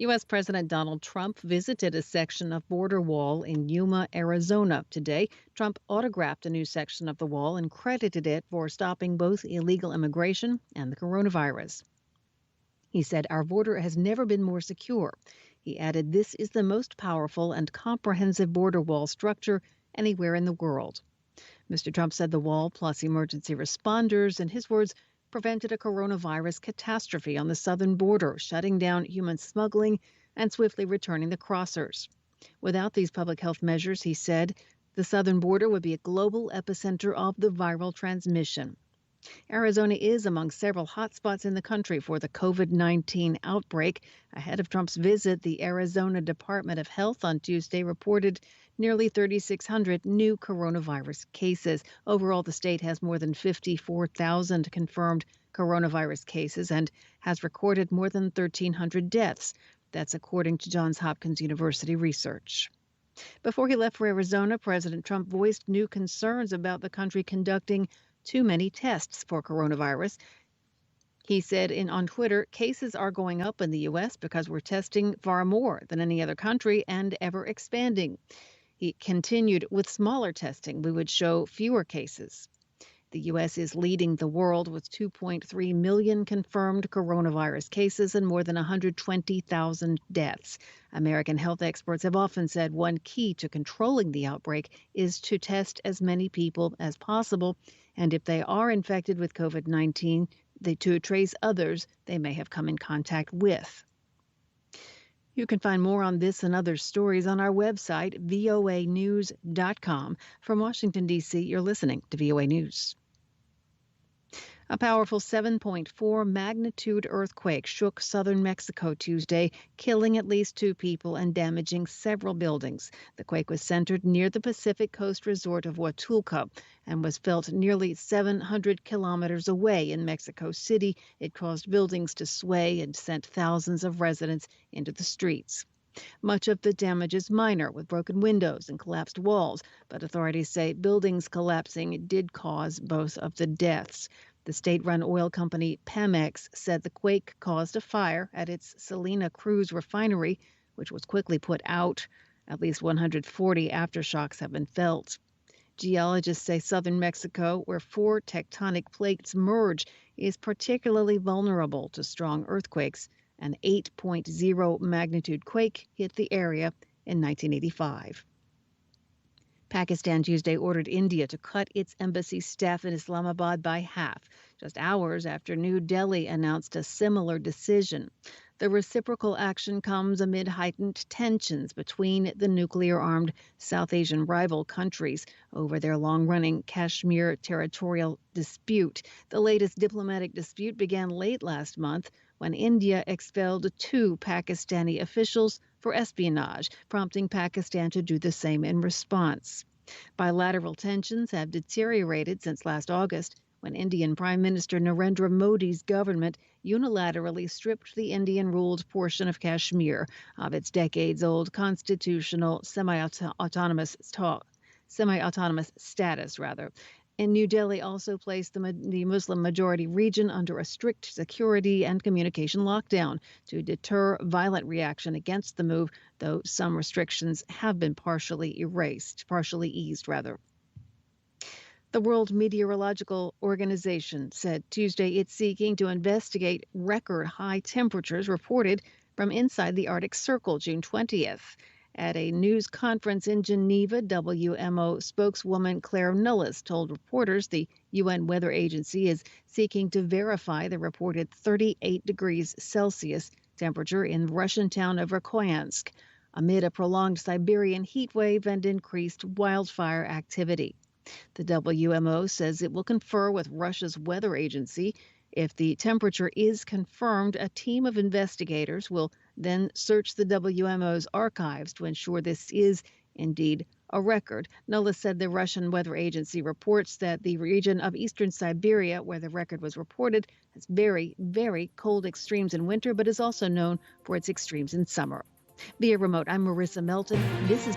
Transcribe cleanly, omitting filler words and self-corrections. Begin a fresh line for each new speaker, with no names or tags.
U.S. President Donald Trump visited a section of border wall in Yuma, Arizona today. Trump autographed a new section of the wall and credited it for stopping both illegal immigration and the coronavirus. He said, "Our border has never been more secure." He added, "This is the most powerful and comprehensive border wall structure anywhere in the world." Mr. Trump said the wall, plus emergency responders, in his words, prevented a coronavirus catastrophe on the southern border, shutting down human smuggling and swiftly returning the crossers. Without these public health measures, he said, the southern border would be a global epicenter of the viral transmission. Arizona is among several hotspots in the country for the COVID-19 outbreak. Ahead of Trump's visit, the Arizona Department of Health on Tuesday reported nearly 3,600 new coronavirus cases. Overall, the state has more than 54,000 confirmed coronavirus cases and has recorded more than 1,300 deaths. That's according to Johns Hopkins University research. Before he left for Arizona, President Trump voiced new concerns about the country conducting too many tests for coronavirus. He said on Twitter, cases are going up in the U.S. because we're testing far more than any other country and ever expanding. He continued, with smaller testing, we would show fewer cases. The U.S. is leading the world with 2.3 million confirmed coronavirus cases and more than 120,000 deaths. American health experts have often said one key to controlling the outbreak is to test as many people as possible, and if they are infected with COVID-19, to trace others they may have come in contact with. You can find more on this and other stories on our website, voanews.com. From Washington, D.C., you're listening to VOA News. A powerful 7.4 magnitude earthquake shook southern Mexico Tuesday, killing at least 2 people and damaging several buildings. The quake was centered near the Pacific Coast resort of Huatulco and was felt nearly 700 kilometers away in Mexico City. It caused buildings to sway and sent thousands of residents into the streets. Much of the damage is minor, with broken windows and collapsed walls, but authorities say buildings collapsing did cause both of the deaths. The state-run oil company Pemex said the quake caused a fire at its Salina Cruz refinery, which was quickly put out. At least 140 aftershocks have been felt. Geologists say southern Mexico, where 4 tectonic plates merge, is particularly vulnerable to strong earthquakes. An 8.0 magnitude quake hit the area in 1985. Pakistan Tuesday ordered India to cut its embassy staff in Islamabad by half, just hours after New Delhi announced a similar decision. The reciprocal action comes amid heightened tensions between the nuclear-armed South Asian rival countries over their long-running Kashmir territorial dispute. The latest diplomatic dispute began late last month when India expelled 2 Pakistani officials for espionage, prompting Pakistan to do the same in response. Bilateral tensions have deteriorated since last August, when Indian Prime Minister Narendra Modi's government unilaterally stripped the Indian-ruled portion of Kashmir of its decades-old constitutional semi-autonomous status. And New Delhi also placed the Muslim-majority region under a strict security and communication lockdown to deter violent reaction against the move, though some restrictions have been partially eased. The World Meteorological Organization said Tuesday it's seeking to investigate record high temperatures reported from inside the Arctic Circle June 20th. At a news conference in Geneva, WMO spokeswoman Claire Nullis told reporters the UN Weather Agency is seeking to verify the reported 38 degrees Celsius temperature in the Russian town of Verkhoyansk amid a prolonged Siberian heat wave and increased wildfire activity. The WMO says it will confer with Russia's weather agency. If the temperature is confirmed, a team of investigators will then search the WMO's archives to ensure this is indeed a record. Nullis said the Russian weather agency reports that the region of eastern Siberia, where the record was reported, has very, very cold extremes in winter, but is also known for its extremes in summer. Via remote, I'm Marissa Melton. This is